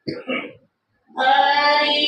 अरिहंतो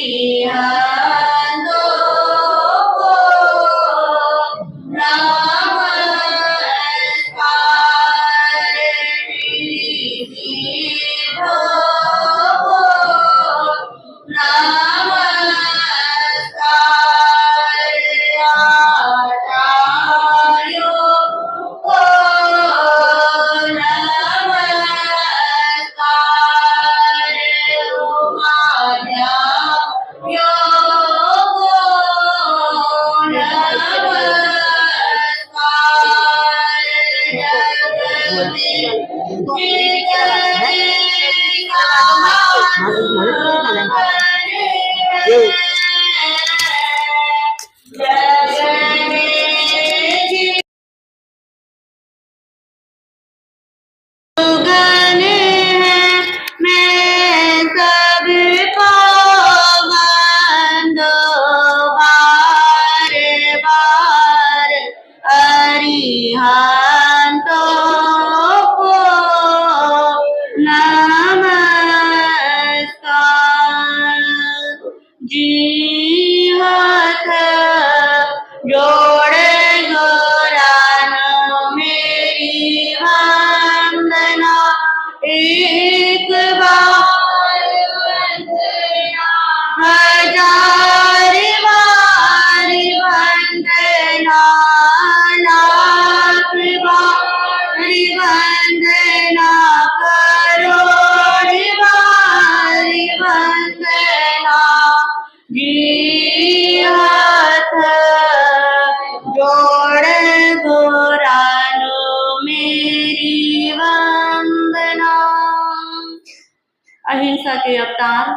अहिंसा के अवतार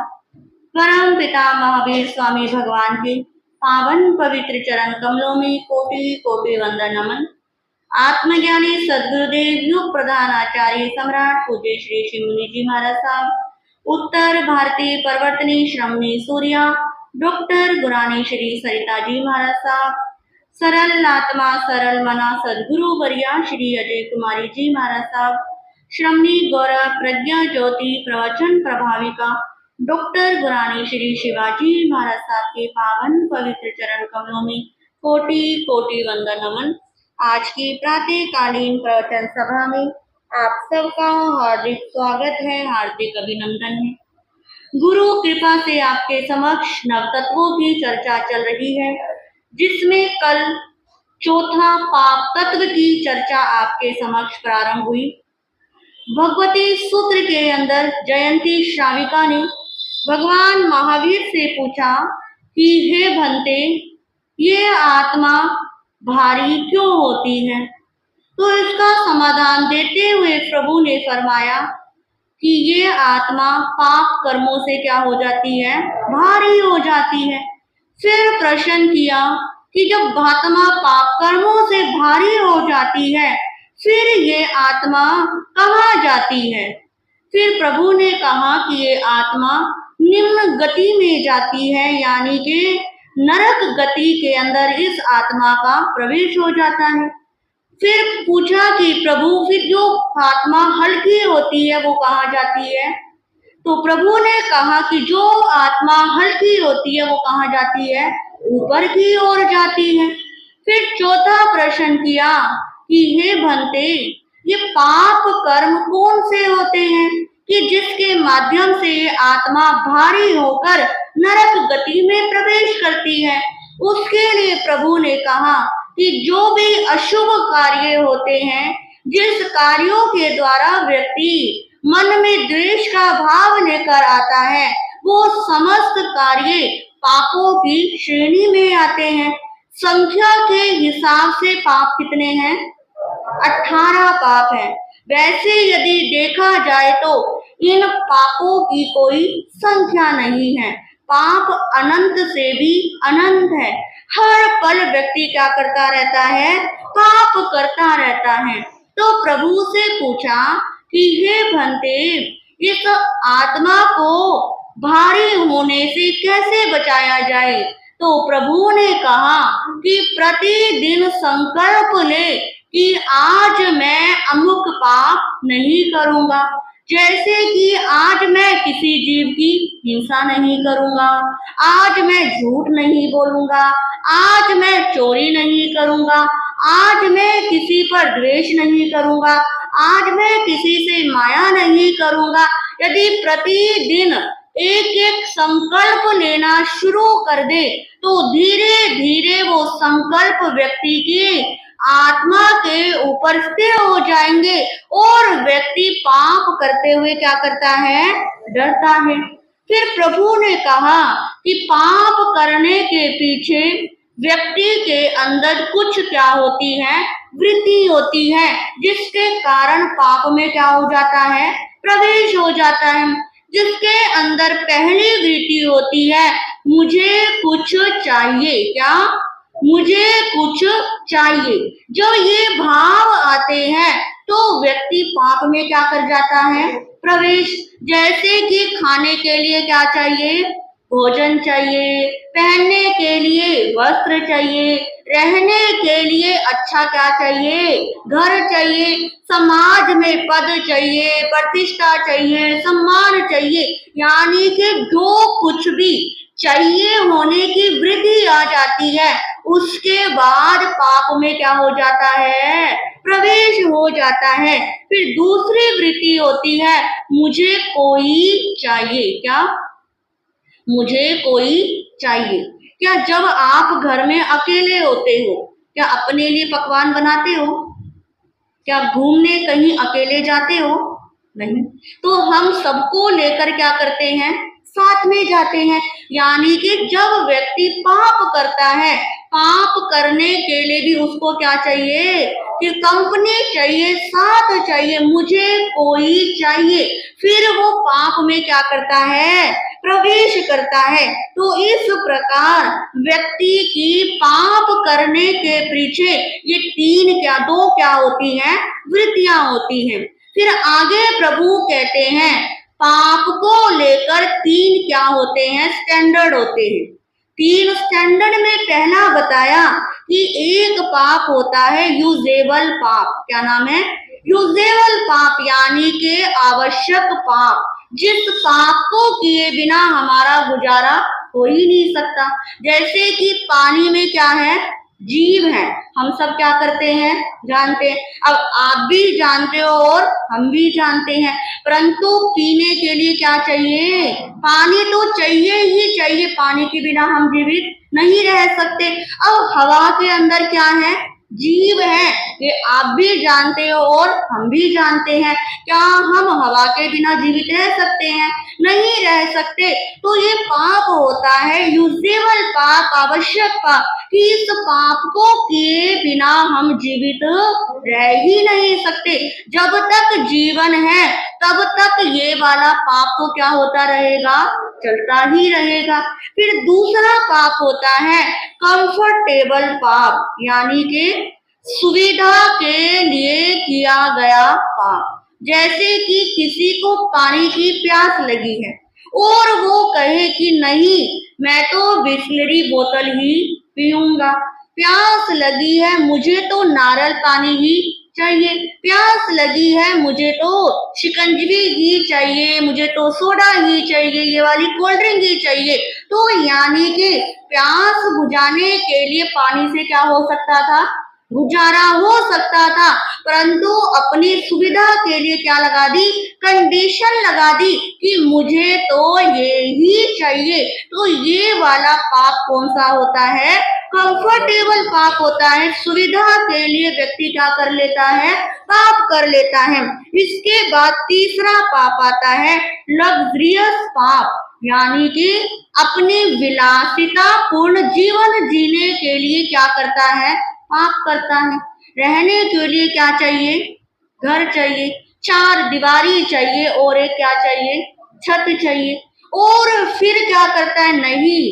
परम पिता महावीर स्वामी भगवान के पावन पवित्र चरण कमलों में कोटि कोटि वंदन नमन। आत्मज्ञानी सद्गुरुदेव युग प्रधान आचार्य सम्राट पूज्य श्री श्री मुनि जी महाराज साहब, उत्तर भारतीय परिवर्तनी श्रमणी सूर्या डॉक्टर गुरानी श्री सरिता जी महाराज साहब, सरल आत्मा सरल मना सद्गुरु वर्या श्री अजय कुमारी जी महाराज साहब, श्रमणी गौरव प्रज्ञा ज्योति प्रवचन प्रभाविका डॉक्टर गुरानी श्री शिवाजी महाराज साहब के पावन पवित्र चरण कमलों में कोटि कोटि वंदन नमन। आज की प्रातःकालीन प्रवचन सभा में आप सबका हार्दिक स्वागत है, हार्दिक अभिनंदन है। गुरु कृपा से आपके समक्ष नवतत्वों की चर्चा चल रही है, जिसमें कल चौथा पाप तत्व की चर्चा आपके समक्ष प्रारंभ हुई। भगवती सूत्र के अंदर जयंती श्राविका ने भगवान महावीर से पूछा कि हे भंते, ये आत्मा भारी क्यों होती है? तो इसका समाधान देते हुए प्रभु ने फरमाया कि ये आत्मा पाप कर्मों से क्या हो जाती है? भारी हो जाती है। फिर प्रश्न किया कि जब आत्मा पाप कर्मों से भारी हो जाती है, फिर ये आत्मा कहाँ जाती है? फिर प्रभु ने कहा कि ये आत्मा निम्न गति में जाती है, यानी कि नरक गति के अंदर इस आत्मा का प्रवेश हो जाता है। फिर पूछा कि प्रभु, फिर जो आत्मा हल्की होती है वो कहाँ जाती है? तो प्रभु ने कहा कि जो आत्मा हल्की होती है वो कहाँ जाती है? ऊपर की ओर जाती है। फिर चौथा प्रश्न किया कि हे भंते, ये पाप कर्म कौन से होते हैं कि जिसके माध्यम से ये आत्मा भारी होकर नरक गति में प्रवेश करती है? उसके लिए प्रभु ने कहा कि जो भी अशुभ कार्य होते हैं, जिस कार्यों के द्वारा व्यक्ति मन में द्वेष का भाव लेकर आता है, वो समस्त कार्य पापों की श्रेणी में आते हैं। संख्या के हिसाब से पाप कितने हैं? 18 पाप हैं। वैसे यदि देखा जाए तो इन पापों की कोई संख्या नहीं है। पाप अनंत से भी अनंत है। हर पल व्यक्ति क्या करता रहता है? पाप करता रहता है। तो प्रभु से पूछा कि हे भंते, इस आत्मा को भारी होने से कैसे बचाया जाए? तो प्रभु ने कहा कि प्रतिदिन संकल्प ले कि आज मैं अमुक पाप नहीं करूंगा, जैसे कि आज मैं किसी जीव की हिंसा नहीं करूंगा, आज मैं झूठ नहीं बोलूंगा, आज मैं चोरी नहीं करूंगा, आज मैं किसी पर द्वेष नहीं करूंगा, आज मैं किसी से माया नहीं करूंगा। यदि प्रतिदिन एक एक संकल्प लेना शुरू कर दे तो धीरे धीरे वो संकल्प व्यक्ति की आत्मा के ऊपर स्थिर हो जाएंगे और व्यक्ति पाप करते हुए क्या करता है, डरता है। फिर प्रभु ने कहा कि पाप करने के पीछे व्यक्ति के अंदर कुछ क्या होती है, वृत्ति होती है, जिसके कारण पाप में क्या हो जाता है, प्रवेश हो जाता है। जिसके अंदर पहली वृत्ति होती है, मुझे कुछ चाहिए, क्या, मुझे कुछ चाहिए। जब ये भाव आते हैं तो व्यक्ति पाप में क्या कर जाता है, प्रवेश। जैसे कि खाने के लिए क्या चाहिए, भोजन चाहिए, पहनने के लिए वस्त्र चाहिए, रहने के लिए अच्छा क्या चाहिए, घर चाहिए, समाज में पद चाहिए, प्रतिष्ठा चाहिए, सम्मान चाहिए, यानी कि जो कुछ भी चाहिए होने की वृद्धि आ जाती है, उसके बाद पाप में क्या हो जाता है, प्रवेश हो जाता है। फिर दूसरी वृत्ति होती है, मुझे कोई चाहिए, क्या, मुझे कोई चाहिए। क्या जब आप घर में अकेले होते हो, क्या अपने लिए पकवान बनाते हो, क्या घूमने कहीं अकेले जाते हो, नहीं, तो हम सबको लेकर क्या करते हैं, साथ में जाते हैं। यानी कि जब व्यक्ति पाप करता है, पाप करने के लिए भी उसको क्या चाहिए, कि कंपनी चाहिए, साथ चाहिए, मुझे कोई चाहिए। फिर वो पाप में क्या करता है, प्रवेश करता है। तो इस प्रकार व्यक्ति की पाप करने के पीछे ये तीन क्या, दो क्या होती हैं, वृत्तियां होती हैं। फिर आगे प्रभु कहते हैं पाप को लेकर तीन क्या होते हैं, स्टैंडर्ड होते हैं। तीन स्टैंडर्ड में पहला बताया कि एक पाप होता है यूजेबल पाप, क्या नाम है, यूजेबल पाप, यानी कि आवश्यक पाप, जिस पाप को किए बिना हमारा गुजारा हो ही नहीं सकता। जैसे कि पानी में क्या है, जीव है, हम सब क्या करते हैं, जानते हैं। अब आप भी जानते हो और हम भी जानते हैं, परंतु पीने के लिए क्या चाहिए, पानी तो चाहिए ही चाहिए, पानी के बिना हम जीवित नहीं रह सकते। अब हवा के अंदर क्या है, जीव है, ये आप भी जानते हो और हम भी जानते हैं। क्या हम हवा के बिना जीवित रह सकते हैं, नहीं रह सकते। तो ये पाप होता है यूजेबल पाप, आवश्यक पाप, कि इस पाप को किए बिना हम जीवित रह ही नहीं सकते। जब तक जीवन है तब तक ये वाला पाप तो क्या होता रहेगा, चलता ही रहेगा। फिर दूसरा पाप होता है कंफर्टेबल पाप, यानी कि सुविधा के लिए किया गया पाप। जैसे कि किसी को पानी की प्यास लगी है और वो कहे कि नहीं, मैं तो बिस्लरी बोतल ही पीऊंगा, प्यास लगी है मुझे तो नारियल पानी ही चाहिए, प्यास लगी है मुझे तो शिकंजवी ही चाहिए, मुझे तो सोडा ही चाहिए, ये वाली कोल्ड ड्रिंक ही चाहिए। तो यानी कि प्यास बुझाने के लिए पानी से क्या हो सकता था, गुजारा हो सकता था, परंतु अपनी सुविधा के लिए क्या लगा दी, कंडीशन लगा दी कि मुझे तो ये ही चाहिए। तो ये वाला पाप कौन सा होता है, कंफर्टेबल पाप होता है। सुविधा के लिए व्यक्ति क्या कर लेता है, पाप कर लेता है। इसके बाद तीसरा पाप आता है लग्जरियस पाप, यानी कि अपनी विलासिता पूर्ण जीवन जीने के लिए क्या करता है, पाप करता है। रहने के लिए क्या चाहिए, घर चाहिए, चार दीवारी चाहिए और एक क्या चाहिए, छत चाहिए। और फिर क्या करता है, नहीं,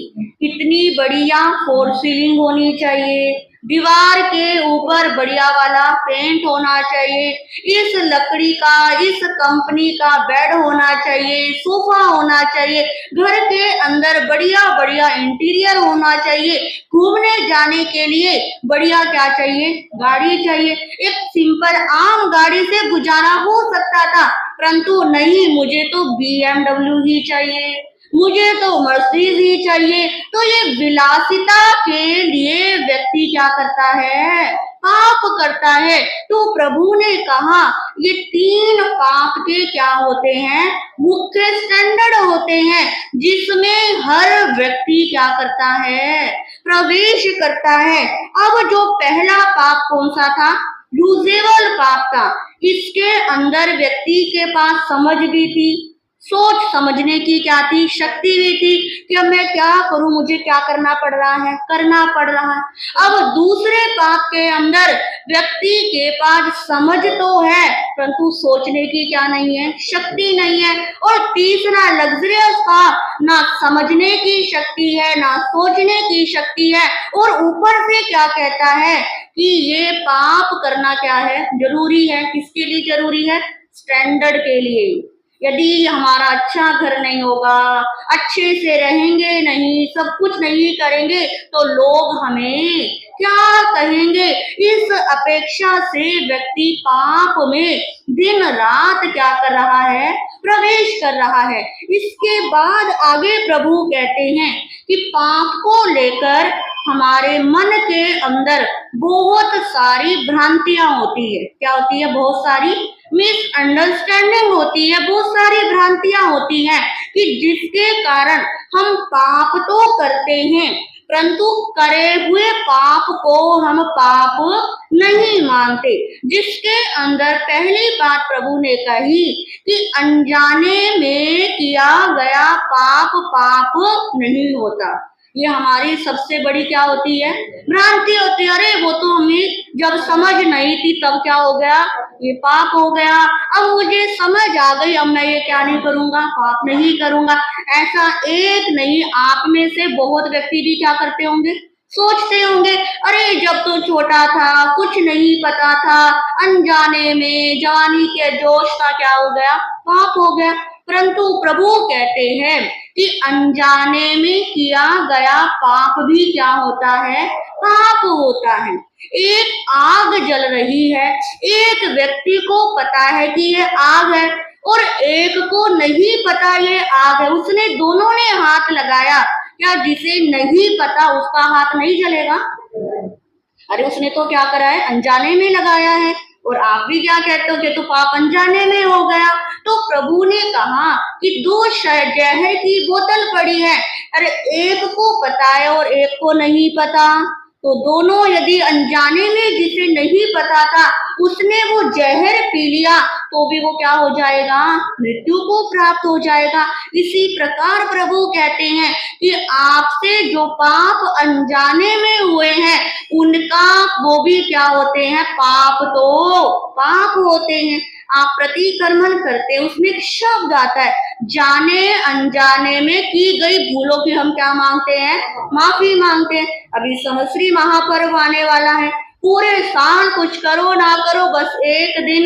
इतनी बढ़िया फोर सीलिंग होनी चाहिए, दीवार के ऊपर बढ़िया वाला पेंट होना चाहिए, इस लकड़ी का, इस कंपनी का बेड होना चाहिए, सोफा होना चाहिए, घर के अंदर बढ़िया बढ़िया इंटीरियर होना चाहिए, घूमने जाने के लिए बढ़िया क्या चाहिए, गाड़ी चाहिए। एक सिंपल आम गाड़ी से गुजारा हो सकता था, परंतु नहीं, मुझे तो BMW ही चाहिए, मुझे तो मर्सिडीज ही चाहिए। तो ये विलासिता के लिए व्यक्ति क्या करता है, पाप करता है। तो प्रभु ने कहा ये 3 पाप के क्या होते हैं, मुख्य स्टैंडर्ड होते हैं, जिसमें हर व्यक्ति क्या करता है, प्रवेश करता है। अब जो पहला पाप कौन सा था, यूजेबल पाप था। इसके अंदर व्यक्ति के पास समझ भी थी, सोच समझने की क्या थी, शक्ति भी थी कि अब मैं क्या करूं, मुझे क्या करना पड़ रहा है, करना पड़ रहा है। अब दूसरे पाप के अंदर व्यक्ति के पास समझ तो है, परंतु सोचने की क्या नहीं है, शक्ति नहीं है। और तीसरा लग्जरियस पाप, ना समझने की शक्ति है, ना सोचने की शक्ति है, और ऊपर से क्या कहता है कि ये पाप करना क्या है, जरूरी है। किसके लिए जरूरी है, स्टैंडर्ड के लिए। यदि हमारा अच्छा घर नहीं होगा, अच्छे से रहेंगे नहीं, सब कुछ नहीं करेंगे, तो लोग हमें क्या कहेंगे। इस अपेक्षा से व्यक्ति पाप में दिन रात क्या कर रहा है, प्रवेश कर रहा है। इसके बाद आगे प्रभु कहते हैं कि पाप को लेकर हमारे मन के अंदर बहुत सारी भ्रांतियां होती है। क्या होती है, बहुत सारी मिसअंडरस्टैंडिंग होती है, बहुत सारी भ्रांतियां होती हैं कि जिसके कारण हम पाप तो करते हैं, परंतु करे हुए पाप को हम पाप नहीं मानते। जिसके अंदर पहली बात प्रभु ने कही कि अनजाने में किया गया पाप पाप नहीं होता। ये हमारी सबसे बड़ी क्या होती है, भ्रांति होती है। अरे वो तो हमें जब समझ नहीं थी तब क्या हो गया, ये पाप हो गया। अब मुझे समझ आ गई, अब मैं ये क्या नहीं करूंगा, पाप नहीं करूंगा। ऐसा एक नहीं, आप में से बहुत व्यक्ति भी क्या करते होंगे, सोचते होंगे, अरे जब तो छोटा था, कुछ नहीं पता था, अनजाने में जवानी के जोश का क्या हो गया, पाप हो गया। परंतु प्रभु कहते हैं कि अनजाने में किया गया पाप भी क्या होता है, पाप होता है। एक आग जल रही है, एक व्यक्ति को पता है कि ये आग है और एक को नहीं पता ये आग है, उसने दोनों ने हाथ लगाया, क्या जिसे नहीं पता उसका हाथ नहीं जलेगा? अरे उसने तो क्या करा है, अनजाने में लगाया है। और आप भी क्या कहते हो कि तो पाप अनजाने में हो गया। तो प्रभु ने कहा कि 2 जहर की बोतल पड़ी है, अरे एक को पता है और एक को नहीं पता, तो दोनों यदि अनजाने में जिसे नहीं पता था उसने वो जहर पी लिया, तो भी वो क्या हो जाएगा, मृत्यु को प्राप्त हो जाएगा। इसी प्रकार प्रभु कहते हैं कि आपसे जो पाप अनजाने में हुए हैं उनका वो भी क्या होते हैं, पाप तो पाप होते हैं। आप प्रतिक्रमण करते हैं, उसमें एक शब्द आता है, जाने अनजाने में की गई भूलों की हम क्या मांगते हैं, माफी मांगते हैं। अभी सहस्री महापर्व आने वाला है, पूरे साल कुछ करो ना करो, बस एक दिन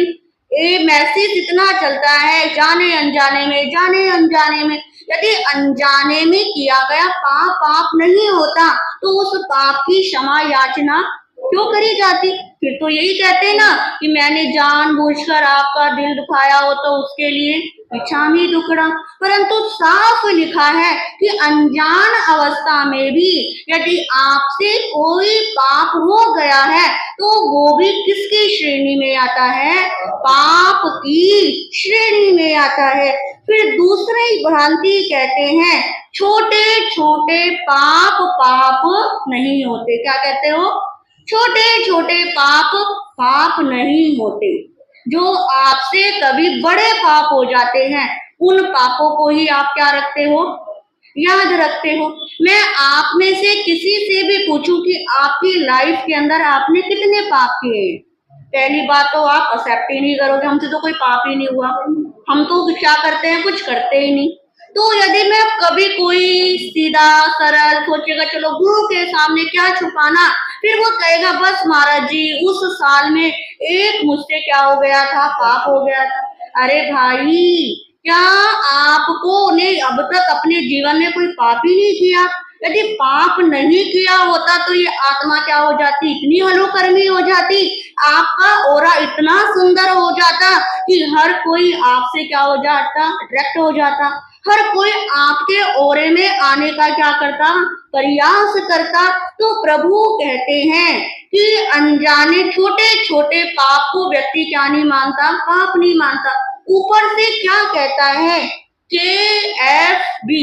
ये मैसेज इतना चलता है, जाने अनजाने में, जाने अनजाने में। यदि अनजाने में किया गया पाप पाप नहीं होता तो उस पाप की क्षमा याचना क्यों करी जाती? फिर तो यही कहते ना कि मैंने जानबूझकर आपका दिल दुखाया हो तो उसके लिए इच्छामी दुखड़ा। परंतु साफ लिखा है कि अनजान अवस्था में भी यदि आपसे कोई पाप हो गया है तो वो भी किसकी श्रेणी में आता है, पाप की श्रेणी में आता है। फिर दूसरी भ्रांति कहते हैं, छोटे छोटे पाप पाप नहीं होते। क्या कहते हो, छोटे छोटे पाप पाप नहीं होते। जो आपसे कभी बड़े पाप हो जाते हैं उन पापों को ही आप क्या रखते हो, याद रखते हो। मैं आप में से किसी से भी पूछूं कि आपकी लाइफ के अंदर आपने कितने पाप किए, पहली बात तो आप एक्सेप्ट ही नहीं करोगे, हमसे तो कोई पाप ही नहीं हुआ, हम तो क्या करते हैं, कुछ करते ही नहीं। तो यदि मैं कभी कोई सीधा सरल सोचेगा चलो गुरु के सामने क्या छुपाना, फिर वो कहेगा बस महाराज जी उस साल में एक मुझसे क्या हो गया था, पाप हो गया था। अरे भाई, क्या आपको ने अब तक अपने जीवन में कोई पाप ही नहीं किया? यदि पाप नहीं किया होता तो ये आत्मा क्या हो जाती, इतनी हलोकर्मी हो जाती, आपका ओरा इतना सुंदर हो जाता कि हर कोई आपसे क्या हो जाता, अट्रैक्ट हो जाता, हर कोई आपके ओरे में आने का क्या करता, प्रयास करता। तो प्रभु कहते हैं कि अनजाने छोटे छोटे पाप को व्यक्ति क्या नहीं मानता, पाप नहीं मानता। ऊपर से क्या कहता है, KFB,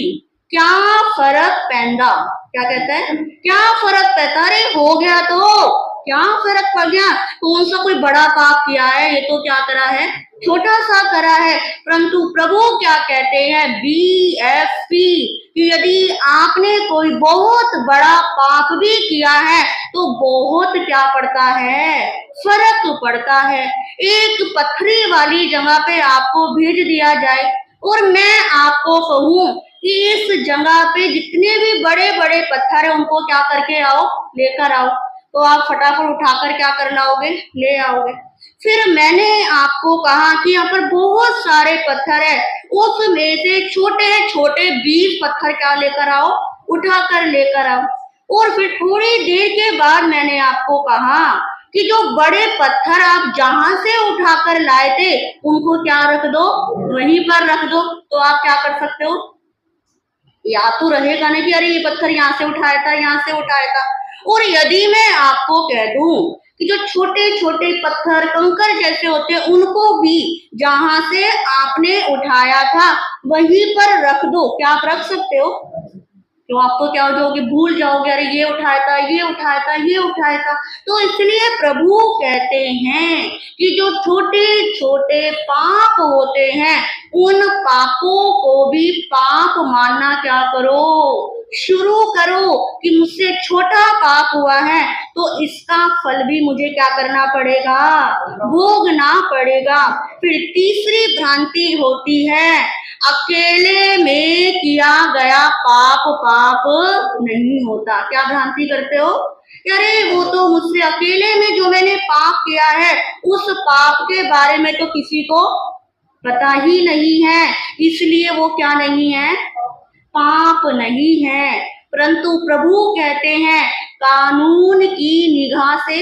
क्या फर्क पैंदा, क्या कहता है, क्या फर्क पैदा, अरे हो गया तो क्या फर्क पड़ गया, कौन सा कोई बड़ा पाप किया है, ये तो क्या करा है, छोटा सा करा है। परंतु प्रभु क्या कहते हैं, BFP, कि यदि आपने कोई बहुत बड़ा पाप भी किया है तो बहुत क्या पड़ता है, फर्क पड़ता है। एक पत्थरी वाली जगह पे आपको भेज दिया जाए और मैं आपको कहूं कि इस जगह पे जितने भी बड़े बड़े पत्थर है उनको क्या करके आओ, लेकर आओ, तो आप फटाफट उठाकर क्या कर लाओगे, ले आओगे। फिर मैंने आपको कहा कि यहाँ पर बहुत सारे पत्थर है, उसमें से छोटे छोटे 20 पत्थर क्या लेकर आओ, उठाकर लेकर आओ। और फिर थोड़ी देर के बाद मैंने आपको कहा कि जो बड़े पत्थर आप जहां से उठाकर लाए थे उनको क्या रख दो, वहीं पर रख दो। तो आप क्या कर सकते हो, या तो रहेगा ना कि अरे ये पत्थर यहाँ से उठाया था, यहाँ से उठाया था। और यदि मैं आपको कह दूं कि जो छोटे छोटे पत्थर कंकर जैसे होते हैं उनको भी जहां से आपने उठाया था वहीं पर रख दो, क्या आप रख सकते हो? तो आपको क्या हो जाओगे, भूल जाओगे, अरे ये उठाया था, ये उठाया था, ये उठाया था। तो इसलिए प्रभु कहते हैं कि जो छोटे छोटे पाप होते हैं उन पापों को भी पाप मानना क्या करो, शुरू करो कि मुझसे छोटा पाप हुआ है तो इसका फल भी मुझे क्या करना पड़ेगा, भोगना पड़ेगा। फिर तीसरी भ्रांति होती है, अकेले में किया गया पाप पाप नहीं होता। क्या भ्रांति करते हो, अरे वो तो मुझसे अकेले में जो मैंने पाप किया है उस पाप के बारे में तो किसी को पता ही नहीं है, इसलिए वो क्या नहीं है, पाप नहीं है। परंतु प्रभु कहते हैं कानून की निगाह से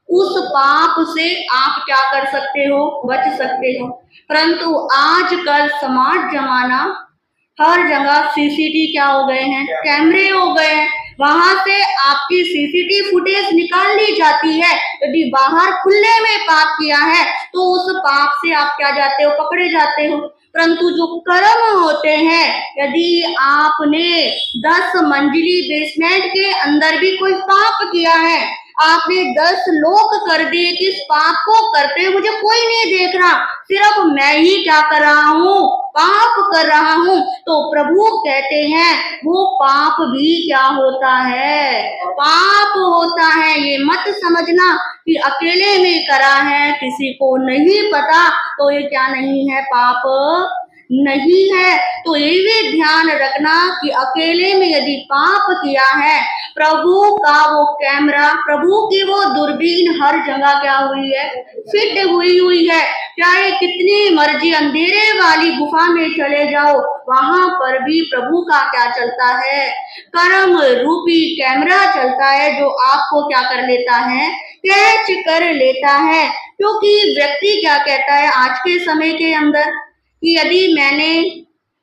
उस पाप से आप क्या कर सकते हो, बच सकते हो। परंतु आजकल स्मार्ट जमाना, हर जगह सीसीटी क्या हो गए हैं, कैमरे हो गए हैं, वहां से आपकी सीसीटी फुटेज निकाल ली जाती है। यदि बाहर खुले में पाप किया है तो उस पाप से आप क्या जाते हो, पकड़े जाते हो। परंतु जो कर्म होते हैं, यदि आपने 10 मंजिली बेसमेंट के अंदर भी कोई पाप किया है, आपने 10 लोग कर दिए कि इस पाप को करते हुए मुझे कोई नहीं देख रहा, सिर्फ मैं ही क्या कर रहा हूँ, पाप कर रहा हूँ, तो प्रभु कहते हैं वो पाप भी क्या होता है, पाप होता है। ये मत समझना कि अकेले में करा है, किसी को नहीं पता, तो ये क्या नहीं है, पाप नहीं है। तो ये भी ध्यान रखना कि अकेले में यदि पाप किया है, प्रभु का वो कैमरा, प्रभु की वो दूरबीन हर जगह क्या हुई है, फिट हुई है। चाहे कितनी मर्जी अंधेरे वाली गुफा में चले जाओ, वहां पर भी प्रभु का क्या चलता है, कर्म रूपी कैमरा चलता है, जो आपको क्या कर लेता है, कैच कर लेता है। क्योंकि व्यक्ति क्या कहता है आज के समय के अंदर कि यदि मैंने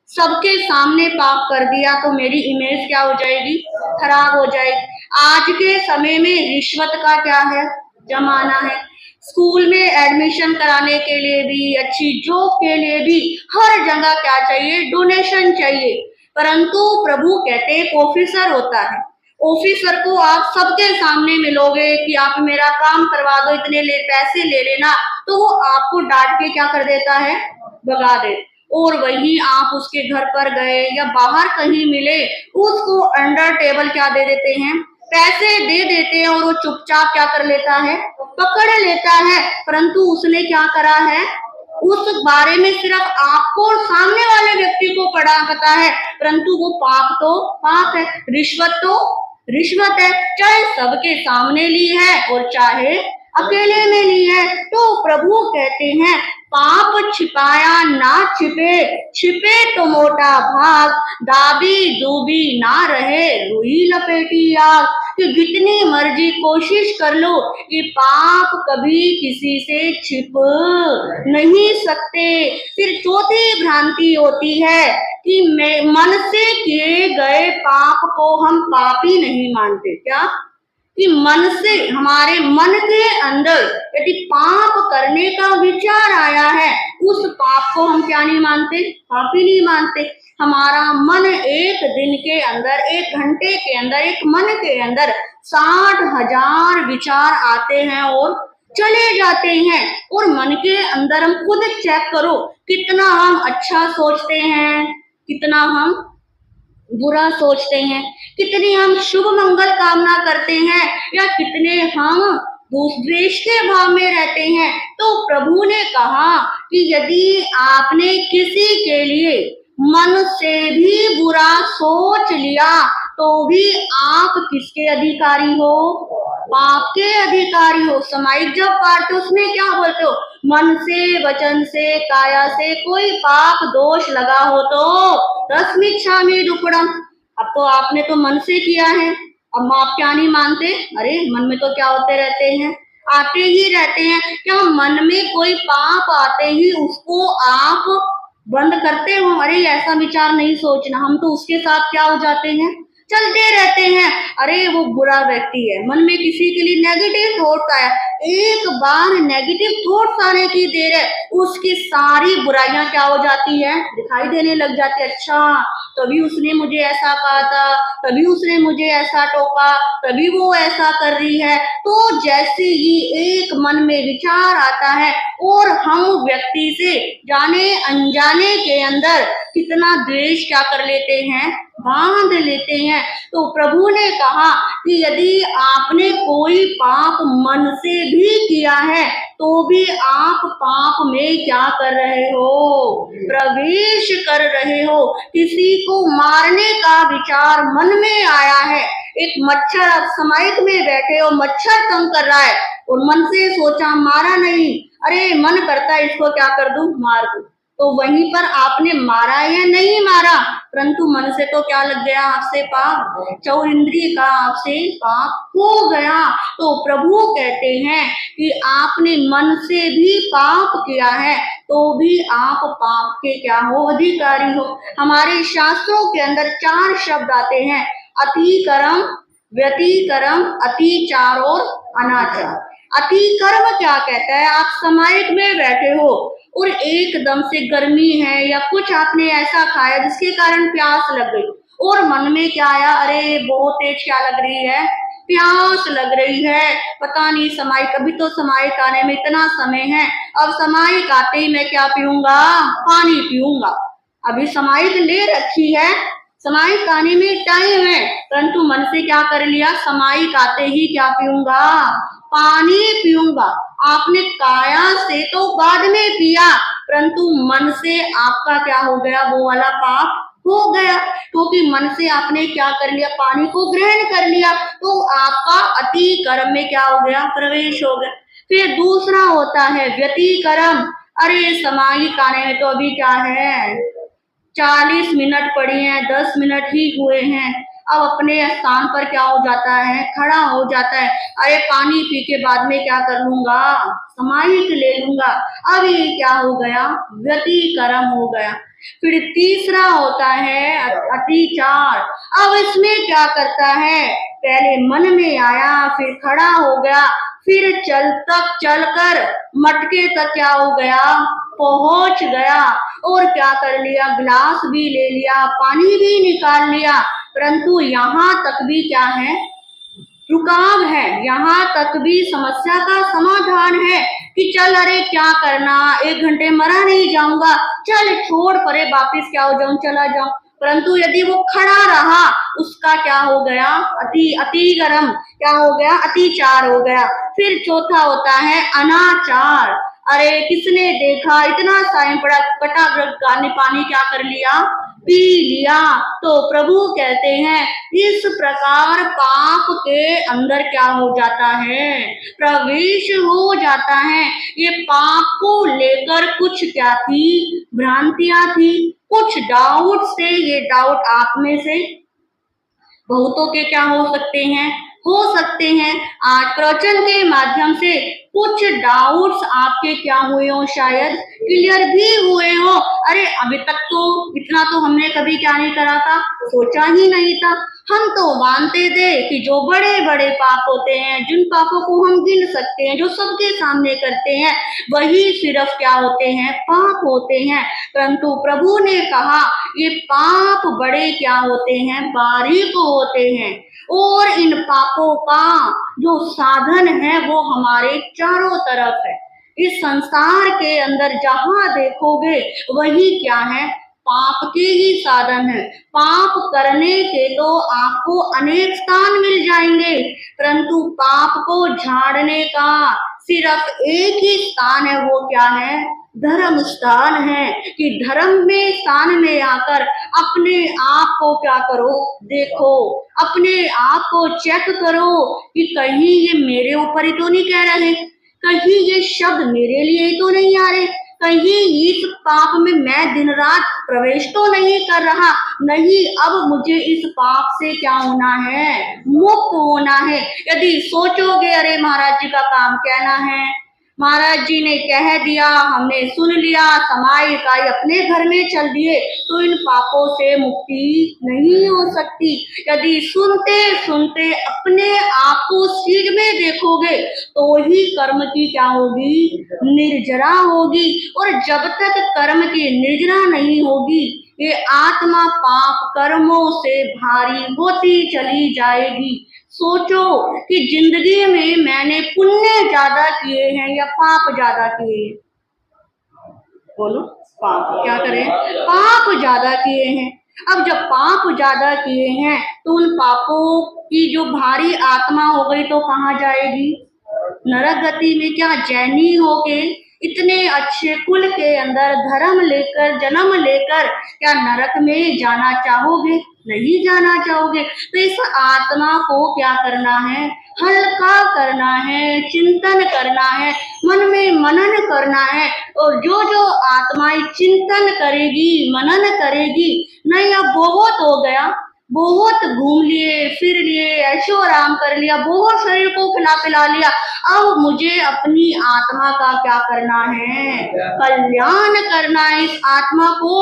सबके सामने पाप कर दिया तो मेरी इमेज क्या हो जाएगी, खराब हो जाएगी। आज के समय में रिश्वत का क्या है, जमाना है। स्कूल में एडमिशन कराने के लिए भी, अच्छी जॉब के लिए भी हर जगह क्या चाहिए, डोनेशन चाहिए। परंतु प्रभु कहते हैं ऑफिसर होता है, ऑफिसर को आप सबके सामने मिलोगे कि आप मेरा काम करवा दो, इतने पैसे ले लेना, तो वो आपको डांट के क्या कर देता है, भगा दे। और वही आप उसके घर पर गए या बाहर कहीं मिले, उसको अंडर टेबल क्या दे देते हैं, पैसे दे देते हैं, और वो चुपचाप क्या कर लेता है, पकड़ लेता है। परंतु उसने क्या करा है, उस बारे में सिर्फ आपको और सामने वाले व्यक्ति को पता है, परंतु वो पाप तो पाप है, रिश्वत तो रिश्वत है, चाहे सबके सामने ली है और चाहे अकेले में ली है। तो प्रभु कहते हैं पाप छिपाया ना छिपे, छिपे तो मोटा भाग, दाबी दूबी ना रहे रुई लपेटी आग। कि जितनी मर्जी कोशिश कर लो कि पाप कभी किसी से छिप नहीं सकते। फिर चौथी भ्रांति होती है कि मन से किए गए पाप को हम पाप ही नहीं मानते। क्या? कि मन से, हमारे मन के अंदर यदि पाप करने का विचार आया है, उस पाप को हम क्या नहीं मानते? पाप ही नहीं मानते। हमारा मन एक दिन के अंदर, एक घंटे के अंदर, एक मन के अंदर 60,000 विचार आते हैं और चले जाते हैं। और मन के अंदर हम खुद चेक करो, कितना हम अच्छा सोचते हैं, कितना हम बुरा सोचते हैं, कितनी हम शुभ मंगल कामना करते हैं, या कितने हम द्वेष के भाव में रहते हैं। तो प्रभु ने कहा कि यदि आपने किसी के लिए मन से भी बुरा सोच लिया तो भी आप किसके अधिकारी हो? पाप के अधिकारी हो। समाइक जब पाठते उसमें क्या बोलते हो? मन से, वचन से, काया से कोई पाप दोष लगा हो तो रश्मिच्छामि दुक्कडम। अब तो आपने तो मन से किया है, अब आप क्या नहीं मानते? अरे मन में तो क्या होते रहते हैं, आते ही रहते हैं। क्या मन में कोई पाप आते ही उसको आप बंद करते हो? अरे ऐसा विचार नहीं सोचना, हम तो उसके साथ क्या हो जाते हैं, चलते रहते हैं। अरे वो बुरा व्यक्ति है, मन में किसी के लिए नेगेटिव थॉट आया, एक बार नेगेटिव थॉट्स आने की देर है, उसकी सारी बुराइयां क्या हो जाती है, दिखाई देने लग जाती है। अच्छा तभी उसने मुझे ऐसा कहा था, तभी उसने मुझे ऐसा टोका, तभी वो ऐसा कर रही है। तो जैसे ही एक मन में विचार आता है और हम व्यक्ति से जाने अनजाने के अंदर कितना द्वेष क्या कर लेते हैं, बांध लेते हैं। तो प्रभु ने कहा कि यदि आपने कोई पाप मन से भी किया है तो भी आप पाप में क्या कर रहे हो, प्रवेश कर रहे हो। किसी को मारने का विचार मन में आया है, एक मच्छर, आप समाइक में बैठे हो, मच्छर तंग कर रहा है और मन से सोचा मारा नहीं, अरे मन करता है इसको क्या कर दूं, मार दूं। तो वहीं पर आपने मारा या नहीं मारा, परंतु मन से तो क्या लग गया आपसे पाप, चौरिंद्रिय का आपसे पाप हो गया। तो प्रभु कहते हैं कि आपने मन से भी पाप किया है तो भी आप पाप के क्या हो, अधिकारी हो। हमारे शास्त्रों के अंदर 4 शब्द आते हैं, अतिकर्म, व्यतिकर्म, अतिचार और अनाचार। अतिकर्म क्या कहता है? आप समाइक में बैठे हो और एकदम से गर्मी है या कुछ आपने ऐसा खाया जिसके कारण प्यास लग गई और मन में क्या आया, अरे बहुत तेज क्या लग रही है, प्यास लग रही है, पता नहीं समाइक, अभी तो समाइक आने में इतना समय है, अब समाइक आते ही मैं क्या पीऊंगा, पानी पीऊंगा। अभी समाइक ले रखी है, समाइक आने में टाइम है, परंतु मन से क्या कर लिया, समाइक आते ही क्या पीऊंगा, पानी पीऊंगा। आपने काया से तो बाद में पिया, परंतु मन से आपका क्या हो गया, वो वाला पाप हो गया, क्योंकि मन से आपने क्या कर लिया, पानी को ग्रहण कर लिया, तो आपका अति कर्म में क्या हो गया, प्रवेश हो गया। फिर दूसरा होता है व्यतिकर्म। अरे समाहिक आने में तो अभी क्या है, 40 मिनट पड़ी हैं, 10 मिनट ही हुए हैं, अब अपने स्थान पर क्या हो जाता है, खड़ा हो जाता है, अरे पानी पी के बाद में क्या कर लूंगा, समाहिक ले लूंगा। अब ये क्या हो गया, व्यतिकर्म हो गया। फिर तीसरा होता है अतिचार। अब इसमें क्या करता है, पहले मन में आया, फिर खड़ा हो गया, फिर चलकर मटके तक क्या हो गया, पहुंच गया, और क्या कर लिया, गिलास भी ले लिया, पानी भी निकाल लिया, परंतु यहाँ तक भी क्या है, रुकाव है, यहाँ तक भी समस्या का समाधान है कि चल अरे क्या करना, 1 घंटे मरा नहीं जाऊंगा, चल छोड़ परे, वापिस क्या हो जाऊं, चला जाऊं। परंतु यदि वो खड़ा रहा, उसका क्या हो गया, अतिकर्म क्या हो गया, अतिचार हो गया। फिर चौथा होता है अनाचार। अरे किसने देखा, इतना टाइम पड़ा, फटाफट ने पानी क्या कर लिया, पी लिया, तो प्रभु कहते हैं इस प्रकार पाप के अंदर क्या हो जाता है, प्रवेश हो जाता है। ये पाप को लेकर कुछ क्या थी, भ्रांतियां थी, कुछ डाउट से, ये डाउट आप में से बहुतों के क्या हो सकते हैं। आज प्रवचन के माध्यम से कुछ डाउट्स आपके क्या हुए हो, शायद क्लियर भी हुए हो। अरे अभी तक तो इतना तो हमने कभी क्या नहीं करा था, सोचा ही नहीं था। हम तो मानते थे कि जो बड़े बड़े पाप होते हैं, जिन पापों को हम गिन सकते हैं, जो सबके सामने करते हैं, वही सिर्फ क्या होते हैं, पाप होते हैं। परंतु प्रभु ने कहा ये पाप बड़े क्या होते हैं, बारीक होते हैं, और इन पापों का जो साधन है वो हमारे चारों तरफ है। इस संसार के अंदर जहां देखोगे वही क्या है, पाप के ही साधन है। पाप करने के तो आपको अनेक स्थान मिल जाएंगे, परंतु पाप को झाड़ने का सिर्फ एक ही स्थान है, वो क्या है, धर्म स्थान है। कि धर्म में स्थान में आकर अपने आप को क्या करो, देखो, अपने आप को चेक करो कि कहीं ये मेरे ऊपर ही तो नहीं कह रहे, कहीं ये शब्द मेरे लिए ही तो नहीं आ रहे, कहीं इस पाप में मैं दिन रात प्रवेश तो नहीं कर रहा, नहीं, अब मुझे इस पाप से क्या होना है, मुक्त होना है। यदि सोचोगे अरे महाराज जी का काम कहना है, महाराज जी ने कह दिया, हमने सुन लिया, समाई इकाई अपने घर में चल दिए, तो इन पापों से मुक्ति नहीं हो सकती। यदि सुनते सुनते अपने आप को सीध में देखोगे तो ही कर्म की क्या होगी, निर्जरा होगी। और जब तक कर्म की निर्जरा नहीं होगी, ये आत्मा पाप कर्मों से भारी होती चली जाएगी। सोचो कि जिंदगी में मैंने पुण्य ज्यादा किए हैं या पाप ज्यादा किए हैं, बोलो, पाप, क्या करें, पाप ज्यादा किए हैं। अब जब पाप ज्यादा किए हैं तो उन पापों की जो भारी आत्मा हो गई तो कहाँ जाएगी, नरक गति में। क्या जैनी होके इतने अच्छे कुल के अंदर धर्म लेकर, जन्म लेकर क्या नरक में जाना चाहोगे, नहीं जाना चाहोगे। तो इस आत्मा को क्या करना है, हल्का करना है, चिंतन करना है, मन में मनन करना है। और जो जो आत्माएं चिंतन करेगी, मनन करेगी, नहीं अब बहुत हो गया, बहुत घूम लिए, फिर लिए, ऐशो आराम कर लिया, बहुत शरीर को खिला पिला लिया, अब मुझे अपनी आत्मा का क्या करना है, कल्याण करना है, इस आत्मा को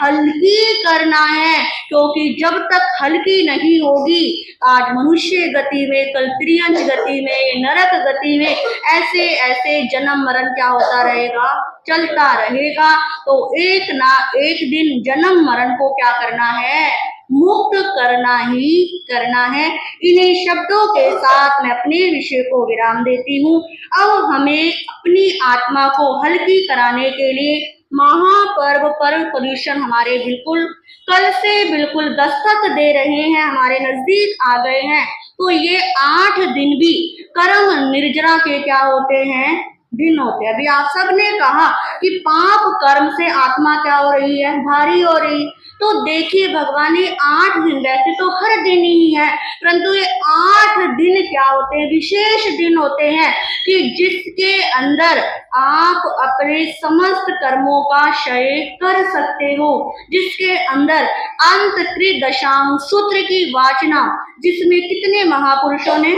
हल्की करना है। क्योंकि जब तक हल्की नहीं होगी, आज मनुष्य गति में, कल त्रियंच गति में, नरक गति में, ऐसे ऐसे जन्म मरण क्या होता रहेगा, चलता रहेगा। तो एक ना एक दिन जन्म मरण को क्या करना है, मुक्त करना ही करना है। इन्हीं शब्दों के साथ मैं अपने विषय को विराम देती हूँ। अब हमें अपनी आत्मा को हल्की कराने के लिए महापर्व पर्व पर्यूषण हमारे बिल्कुल कल से बिल्कुल दस्तक दे रहे हैं, हमारे नजदीक आ गए हैं। तो ये 8 दिन भी कर्म निर्जरा के क्या होते हैं, दिन होते हैं। अभी आप सबने कहा कि पाप कर्म से आत्मा क्या हो रही है, भारी हो रही। तो देखिए भगवान, ये 8 दिन, वैसे तो हर दिन ही है, परंतु ये 8 दिन क्या होते हैं, विशेष दिन होते हैं कि जिसके अंदर आप अपने समस्त कर्मों का क्षय कर सकते हो, जिसके अंदर अंत त्रिदशांग सूत्र की वाचना, जिसमें कितने महापुरुषों ने,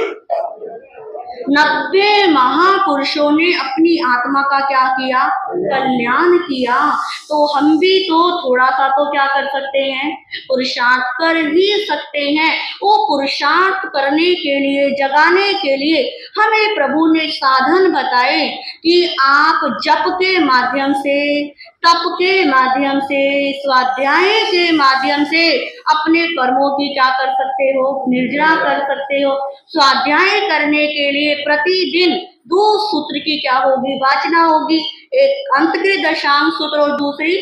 90 महापुरुषों ने अपनी आत्मा का क्या किया, कल्याण किया। तो हम भी तो थोड़ा सा तो क्या कर सकते हैं, पुरुषार्थ कर ही सकते हैं। वो पुरुषार्थ करने के लिए, जगाने के लिए हमें प्रभु ने साधन बताए कि आप जप के माध्यम से, तप के माध्यम से, स्वाध्याय के माध्यम से अपने कर्मों की क्या कर सकते हो, निर्जरा कर सकते हो। स्वाध्याय करने के लिए प्रतिदिन 2 सूत्र की क्या होगी, वाचना होगी। एक अंत के दशांश सूत्र और दूसरी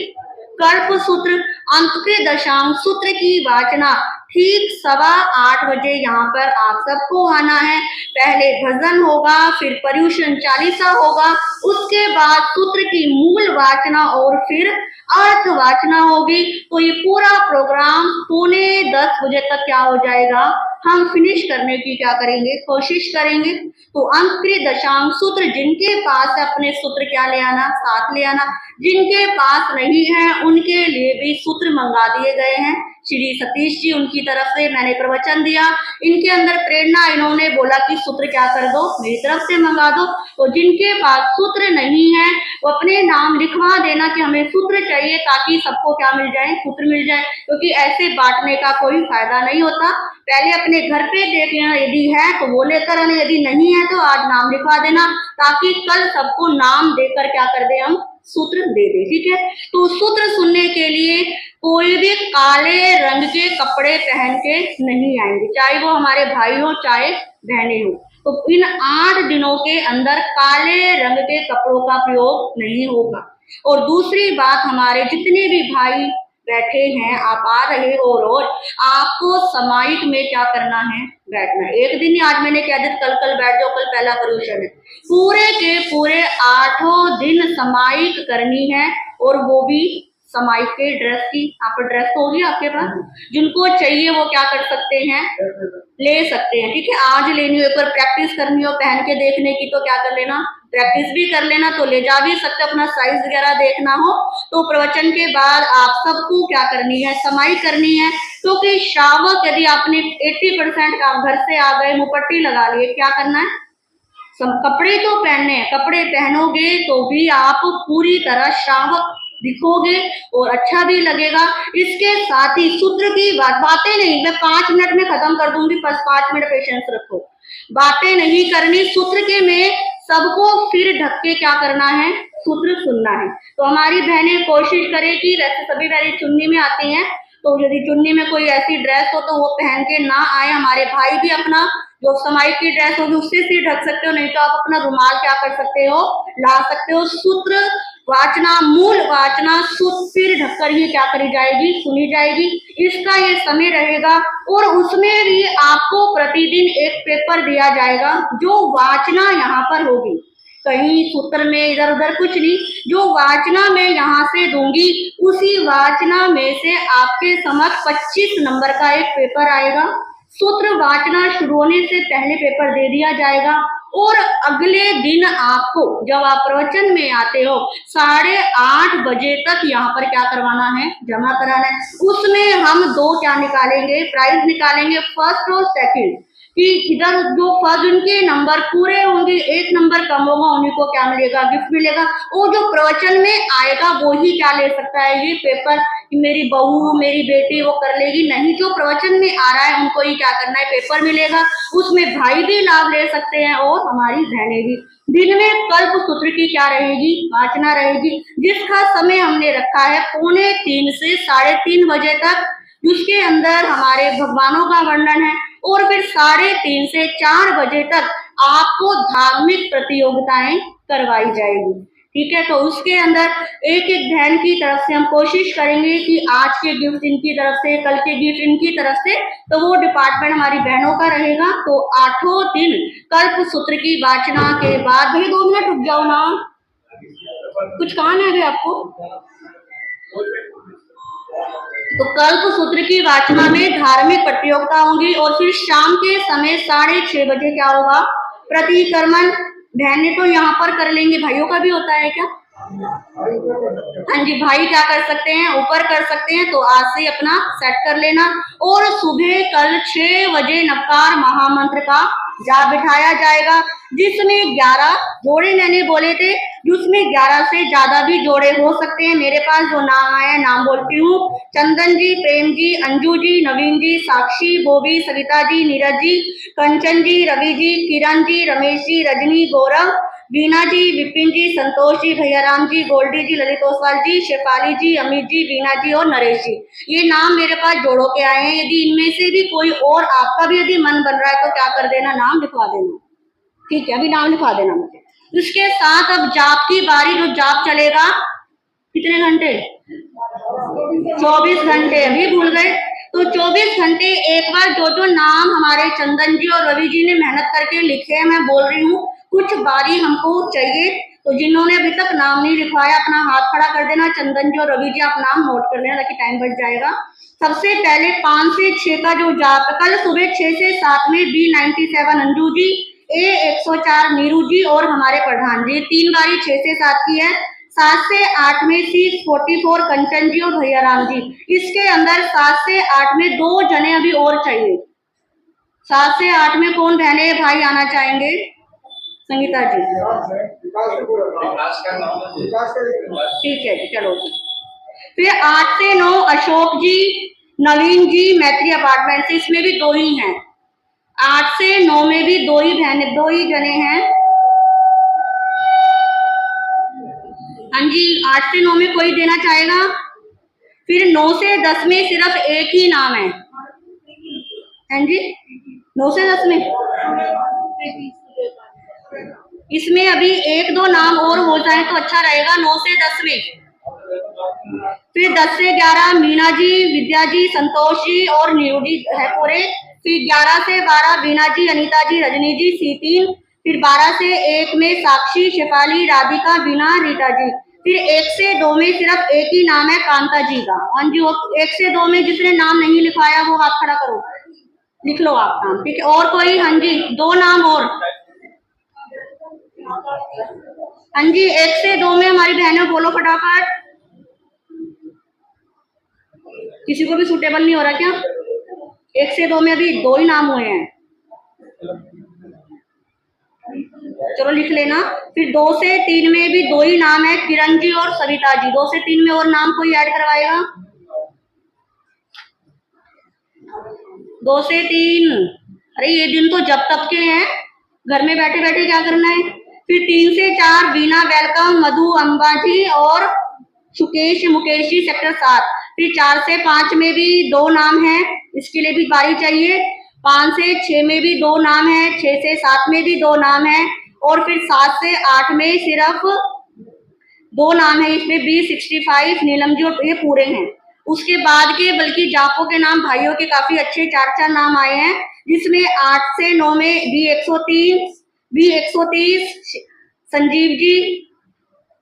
कल्प सूत्र। अंत के दशांश सूत्र की वाचना ठीक 8:15 बजे यहाँ पर आप सबको आना है। पहले भजन होगा, फिर पर्युषण चालीसा होगा, उसके बाद सूत्र की मूल वाचना और फिर अर्थ वाचना होगी। तो ये पूरा प्रोग्राम 9:45 बजे तक क्या हो जाएगा, हम फिनिश करने की क्या करेंगे, कोशिश करेंगे। तो अंक दशांश सूत्र जिनके पास है अपने सूत्र क्या ले आना, साथ ले आना। जिनके पास नहीं है उनके लिए भी सूत्र मंगा दिए गए हैं। श्री सतीश जी उनकी तरफ से मैंने प्रवचन दिया, इनके अंदर प्रेरणा, इन्होंने बोला कि सूत्र क्या कर दो, मेरी तरफ से मंगा दो। तो जिनके पास सूत्र नहीं है वो अपने नाम लिखवा देना कि हमें सूत्र चाहिए, ताकि सबको क्या मिल जाए, सूत्र मिल जाए। क्योंकि ऐसे बांटने का कोई फायदा नहीं होता। पहले अपने घर पे देख लेना, यदि है तो वो लेकर आना, यदि नहीं है तो आज नाम लिखवा देना, ताकि कल सबको नाम देकर क्या कर दे, हम सूत्र दे दे। ठीक है, तो सूत्र सुनने के लिए कोई भी काले रंग के कपड़े पहन के नहीं आएंगे, चाहे वो हमारे भाई हो चाहे बहनें हो। तो इन 8 दिनों के अंदर काले रंग के कपड़ों का प्रयोग नहीं होगा। और दूसरी बात, हमारे जितने भी भाई बैठे हैं, आप आ रहे हो रोज, आपको सामायिक में क्या करना है, बैठना है। एक दिन ही आज मैंने कह दिया कल बैठ जाओ, कल पहला पर्युषण है। पूरे के पूरे 8 दिन सामायिक करनी है, और वो भी सामायिक के ड्रेस की। आप ड्रेस होगी आपके पास, जिनको चाहिए वो क्या कर सकते हैं, ले सकते हैं। ठीक है, आज लेनी हो, एक बार प्रैक्टिस करनी हो पहन के देखने की तो क्या कर लेना, प्रैक्टिस भी कर लेना, तो ले जा भी सकते, अपना साइज वगैरह देखना हो तो। प्रवचन के बाद आप सबको क्या करनी है, सामायिक करनी है। क्योंकि श्रावक, यदि आपने 80% काम घर से आ गए, मुपट्टी लगा लिए, क्या करना है, कपड़े तो पहनने हैं, कपड़े पहनोगे तो भी आप पूरी तरह श्रावक दिखोगे और अच्छा भी लगेगा। इसके साथ ही सूत्र की बातें नहीं, मैं 5 मिनट में खत्म कर दूंगी, बस 5 मिनट पेशेंस रखो, बातें नहीं करनी। सूत्र के में सबको फिर ढक के क्या करना है, सूत्र सुनना है। तो हमारी बहनें कोशिश करें कि, वैसे सभी बहनें चुन्नी में आती हैं, तो यदि चुन्नी में कोई ऐसी ड्रेस हो तो वो पहन के ना आए। हमारे भाई भी अपना जो समाई की ड्रेस होगी उससे सिर ढक सकते हो, नहीं तो आप अपना रुमाल क्या कर सकते हो, ला सकते हो। सूत्र वाचना, मूल वाचना सिर ढककर ही क्या करी जाएगी, सुनी जाएगी। इसका ये समय रहेगा, और उसमें भी आपको प्रतिदिन एक पेपर दिया जाएगा, जो वाचना यहाँ पर होगी। कहीं सूत्र में इधर उधर कुछ नहीं, जो वाचना मैं यहाँ से दूंगी उसी वाचना में से आपके समक्ष 25 नंबर का एक पेपर आएगा। सूत्र वाचना शुरू होने से पहले पेपर दे दिया जाएगा, और अगले दिन आपको जब आप प्रवचन में आते हो 8:30 बजे तक यहाँ पर क्या करवाना है, जमा कराना है। उसमें हम 2 क्या निकालेंगे, प्राइज निकालेंगे, फर्स्ट और सेकंड। कि इधर जो फर्स्ट उनके नंबर पूरे होंगे, 1 नंबर कम होगा, उन्हीं को क्या मिलेगा, गिफ्ट मिलेगा। वो जो प्रवचन में आएगा वो ही क्या ले सकता है ये पेपर, कि मेरी बहू मेरी बेटी वो कर लेगी, नहीं, जो प्रवचन में आ रहा है उनको ही क्या करना है, पेपर मिलेगा। उसमें भाई भी लाभ ले सकते हैं और हमारी बहनें भी। दिन में कल्प सूत्र की क्या रहेगी, वाचना रहेगी, जिसका समय हमने रखा है 2:45 से 3:30 बजे तक, जिसके अंदर हमारे भगवानों का वर्णन है। और फिर 3:30 से 4 बजे तक आपको धार्मिक प्रतियोगिताएं करवाई जाएगी। ठीक है, तो उसके अंदर एक एक बहन की तरफ से हम कोशिश करेंगे कि आज के गिफ्ट इनकी तरफ से, कल के गिफ्ट इनकी तरफ से, तो वो डिपार्टमेंट हमारी बहनों का रहेगा। तो 8 दिन कल्प सूत्र की वाचना के बाद, भाई 2 मिनट रुक जाओ ना, कुछ काम है अभी आपको। तो कल्प सूत्र की वाचना में धार्मिक प्रतियोगिता होगी, और फिर शाम के समय 6:30 बजे क्या होगा, प्रतिक्रमण। बहनें तो यहाँ पर कर लेंगे, भाइयों का भी होता है क्या, हाँ जी, भाई क्या कर सकते हैं, ऊपर कर सकते हैं, तो आज से अपना सेट कर लेना। और सुबह कल 6 बजे नवकार महामंत्र का जाप बिठाया जाएगा, जिसमें 11 जोड़े मैंने बोले थे, जिसमें 11 से ज्यादा भी जोड़े हो सकते हैं। मेरे पास जो नाम आया नाम बोलती हूँ, चंदन जी, प्रेम जी, अंजू जी, नवीन जी, साक्षी, बोबी, सविता जी, नीरज जी, कंचन जी, रवि जी, किरण जी, रमेश जी, रजनी, गौरव, वीना जी, विपिन जी, संतोष जी, भैयाराम जी, गोल्डी जी, ललित ओसवाल जी, शेफाली जी, अमित जी, वीना जी और नरेश जी, ये नाम मेरे पास जोड़ों के आए हैं। यदि इनमें से भी कोई और आपका भी यदि मन बन रहा है तो क्या कर देना, नाम लिखवा देना। ठीक है, अभी नाम लिखवा देना मुझे। इसके साथ अब जाप की बारी, जो जाप चलेगा कितने घंटे, 24 घंटे, अभी भूल गए। तो तो 24 घंटे एक बार जो जो नाम हमारे चंदन जी और रवि जी ने मेहनत करके लिखे हैं, मैं बोल रही हूँ कुछ बारी हमको चाहिए। तो जिन्होंने अभी तक नाम नहीं लिखवाया अपना हाथ खड़ा कर देना। चंदन जी और रवि जी आप नाम नोट कर लेना ताकि टाइम बच जाएगा। सबसे पहले 5 से 6 का जो जाप, कल सुबह 6 से 7 में B97 अंजू जी, A104 नीरू जी और हमारे प्रधान जी, 3 बारी 6 से 7 की है। 7 से 8 में C44 कंचन जी और भैया राम जी। इसके अंदर 7 से 8 में 2 जने अभी और चाहिए। 7 से 8 में कौन बहने भाई आना चाहेंगे? संगीता जी, ठीक है जी, चलो जी। फिर 8 से 9 अशोक जी, नवीन जी, मैत्री अपार्टमेंट से, इसमें भी 2 ही हैं। 8 से 9 में भी 2 ही बहने, 2 ही जने हैं। हाँ जी, 8 से 9 में कोई देना चाहेगा? फिर 9 से 10 में सिर्फ एक ही नाम है। हाँ जी, 9 से 10 में इसमें अभी 1-2 नाम और हो जाए तो अच्छा रहेगा। 9 से 10 में फिर 10 से 11 मीना जी, विद्या जी, संतोष जी और नीरू जी है पूरे। फिर 11 से 12 बीना जी, अनीता जी, रजनी जी, C3। फिर 12 से 1 में साक्षी, शेफाली, राधिका, बीना, रीता जी। फिर 1 से 2 में सिर्फ एक ही नाम है कांता जी का। हाँ जी, 1 से 2 में जिसने नाम नहीं लिखवाया वो हाथ खड़ा करो, लिख लो आप नाम, ठीक है। और कोई? हाँ जी, 2 नाम और। हाँ जी, 1 से 2 में हमारी बहनों बोलो फटाफट। किसी को भी सूटेबल नहीं हो रहा क्या? 1 से 2 में अभी 2 ही नाम हुए हैं, चलो लिख लेना। फिर 2 से 3 में भी 2 ही नाम है, किरण जी और सविता जी। 2 से 3 में और नाम कोई ऐड करवाएगा? 2 से 3, अरे ये दिन तो जब तक के हैं, घर में बैठे बैठे क्या करना है। फिर 3 से 4 बीना, वेलकम, मधु, अंबाजी और सुकेश, मुकेश जी, सेक्टर 7। फिर 4 से 5 में भी 2 नाम है, इसके लिए भी बारी चाहिए। 5 से 6 में भी 2 नाम है, 6 से 7 में भी 2 नाम है और फिर 7 से 8 में सिर्फ 2 नाम है। इसमें B65 नीलम जी और ये पूरे हैं। उसके बाद के बल्कि जापों के नाम भाइयों के काफी अच्छे 4-4 नाम आए हैं, जिसमें 8 से 9 में B130 संजीव जी,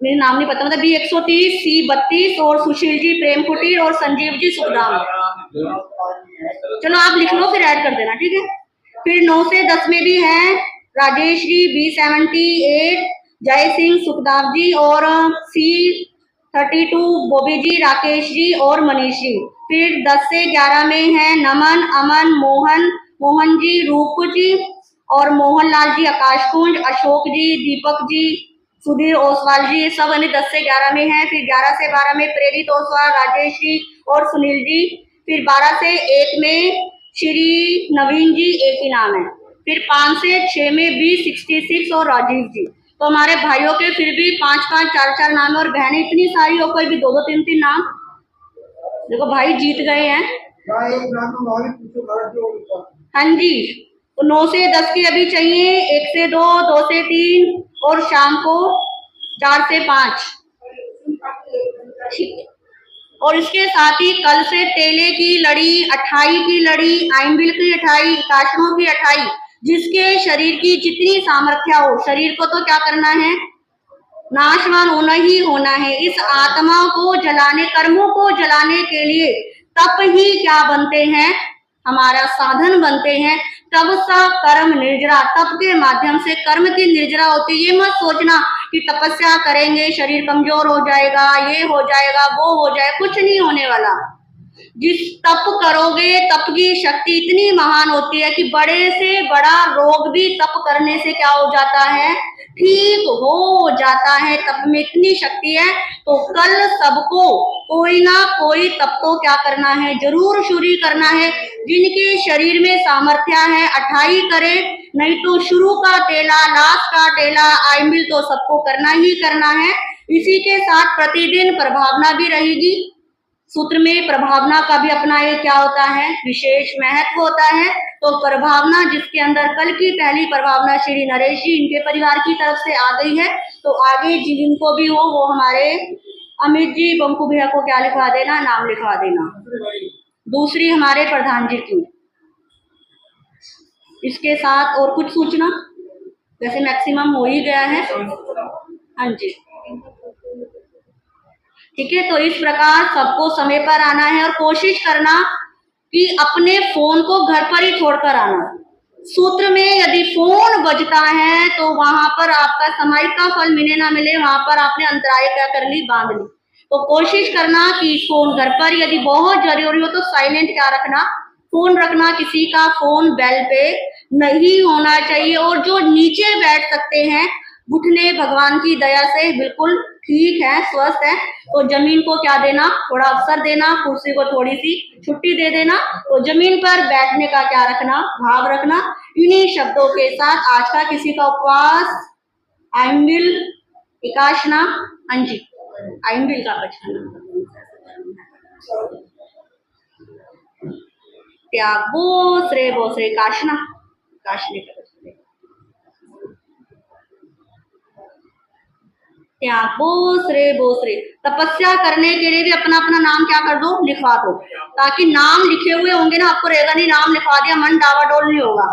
मेरे नाम नहीं पता, मतलब B130, C32 और सुशील जी, प्रेम कुटीर और संजीव जी, सुखधाम। चलो आप लिख लो फिर ऐड कर देना, ठीक है। फिर 9 से 10 में भी है राजेश जी, B78 जय सिंह, सुखदाव जी और C32 बॉबी जी, राकेश जी और मनीष जी। फिर 10 से 11 में है नमन, अमन, मोहन जी, रूप जी और मोहनलाल जी, आकाश कुंज, अशोक जी, दीपक जी, सुधीर ओसवाल जी, ये सब 10 से 11 में है। फिर 11 से 12 में प्रेरित ओसवाल, राजेश जी और सुनील जी। फिर 12 से 1 में श्री नवीन जी, एक ही नाम है। फिर 5 से 6 में B66 और राजीव जी। तो हमारे भाइयों के फिर भी 5-5, 4-4 नाम है और बहनें इतनी सारी हो, कोई भी 2-2, 3-3 नाम। देखो भाई जीत गए हैं। हाँ जी, तो 9 से 10 की अभी चाहिए, 1 से 2, 2 से 3 और शाम को 4 से 5, ठीक है। और इसके साथ ही कल से तेले की लड़ी, अठाई की लड़ी, आइंबिल की अठाई, काशमों की अठाई, जिसके शरीर की जितनी सामर्थ्य हो, शरीर को तो क्या करना है, नाशवान होना ही होना है। इस आत्मा को जलाने, कर्मों को जलाने के लिए तप ही क्या बनते हैं, हमारा साधन बनते हैं। तब सा कर्म निर्जरा, तप के माध्यम से कर्म की निर्जरा होती है। ये मत सोचना कि तपस्या करेंगे शरीर कमजोर हो जाएगा, ये हो जाएगा, वो हो जाए, कुछ नहीं होने वाला। जिस तप करोगे, तप की शक्ति इतनी महान होती है कि बड़े से बड़ा रोग भी तप करने से क्या हो जाता है, ठीक हो जाता है। तप में इतनी शक्ति है। तो कल सबको कोई ना कोई तप तो क्या करना है, जरूर शुरू करना है। जिनके शरीर में सामर्थ्य है अठाई करे, नहीं तो शुरू का टेला, लास्ट का टेला, आइमिल तो सबको करना ही करना है। इसी के साथ प्रतिदिन प्रभावना भी रहेगी। सूत्र में प्रभावना का भी अपना ये क्या होता है, विशेष महत्व होता है। तो प्रभावना जिसके अंदर कल की पहली प्रभावना श्री नरेश जी इनके परिवार की तरफ से आ गई है, तो आगे जिनको भी हो वो हमारे अमित जी, बंकू भैया को क्या लिखवा देना, नाम लिखवा देना। दूसरी हमारे प्रधान जी की। इसके साथ और कुछ सूचना, वैसे मैक्सिमम हो ही गया है। हाँ जी, ठीक है। तो इस प्रकार सबको समय पर आना है और कोशिश करना कि अपने फोन को घर पर ही छोड़कर आना। सूत्र में यदि फोन बजता है तो वहां पर आपका समय का फल मिले ना मिले, वहां पर आपने अंतराय क्या कर ली, बांध ली। तो कोशिश करना कि फोन घर पर, यदि बहुत जरूरी हो तो साइलेंट क्या रखना, फोन रखना, किसी का फोन बेल पे नहीं होना चाहिए। और जो नीचे बैठ सकते हैं, घुटने भगवान की दया से बिल्कुल ठीक है, स्वस्थ है, तो जमीन को क्या देना, थोड़ा अवसर देना, कुर्सी को थोड़ी सी छुट्टी दे देना। तो जमीन पर बैठने का क्या रखना, भाव रखना। इन्हीं शब्दों के साथ आज का किसी का उपवास, आइंबिल एकाशना, हाँ जी, आइंबिल का बचना, त्यागो श्रे बो श्रे काशना, काशने का बचना, त्यागो श्रे बो श्रे। तपस्या करने के लिए भी अपना अपना नाम क्या कर दो, लिखवा दो, ताकि नाम लिखे हुए होंगे ना, आपको रहेगा नहीं नाम लिखवा दिया, मन डावाडोल नहीं होगा।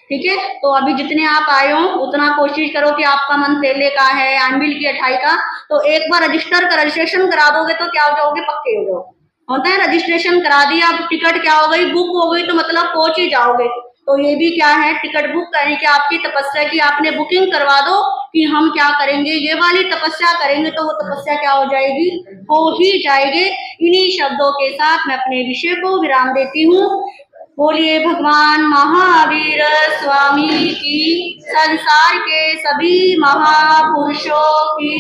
ठीक है। तो अभी जितने आप आए हो उतना कोशिश करो कि आपका मन तेले का है, आंबिल की 28 का, तो एक बार रजिस्ट्रेशन करा दोगे तो क्या हो जाओगे, पक्के हो जाओगे। होता है रजिस्ट्रेशन करा दिया, अब टिकट क्या हो गई, बुक हो गई, तो मतलब पहुंच ही जाओगे। तो ये भी क्या है, टिकट बुक करने की आपकी तपस्या की आपने बुकिंग करवा दो कि हम क्या करेंगे, ये वाली तपस्या करेंगे, तो वो तपस्या क्या हो जाएगी, हो ही जाएगी। इन्हीं शब्दों के साथ मैं अपने विषय को विराम देती हूँ। बोलिए भगवान महावीर स्वामी की, संसार के सभी महापुरुषों की।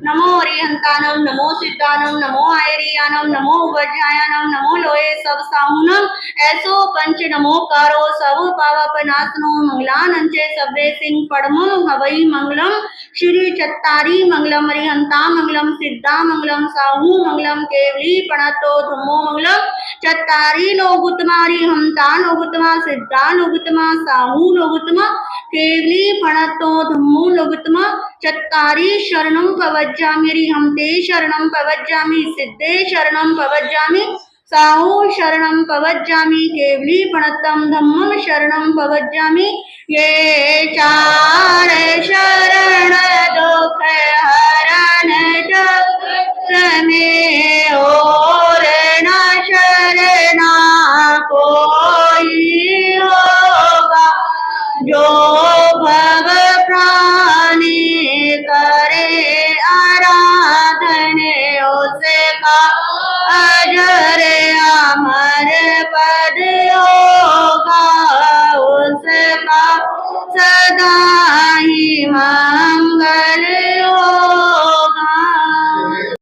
नमो अरिहंतानम, नमो सिद्धानम, नमो आयरियानम, नमो वज्रायानम, नमो लोए सब साहुनम, ऐसो पंच नमो कारो सब पावपनासनो मंगलानंचे सबे सिंह पड़मम हवई मंगलम। श्री चत्तारी मंगलम, अरिहंता मंगलम, सिद्धा मंगलम, साहू मंगलम, केवली प्रणतो धम्मो मंगलम। चत्तारी लोगुतमारी हमता लोगुतमा, सिद्धा लोगुतमा, साहू लोगुतमा, केवली प्रणतो धम्मो लोगुतमा। चत्तारी शरणं प्रवज्जामि, हमते शरणं प्रवज्जामि, सिद्धे शरणं प्रवज्जामि, साहू शरणं प्रवज्जामि, केवली प्रणतं धम्मं शरणं प्रवज्जामि। ये चार शरण दुख हरण जगत में, और न शरणा कोई होगा। जो भव प्राणी करे आराधन, उसका अजर अमर पद होगा, उसका सदा ही मंगल हो।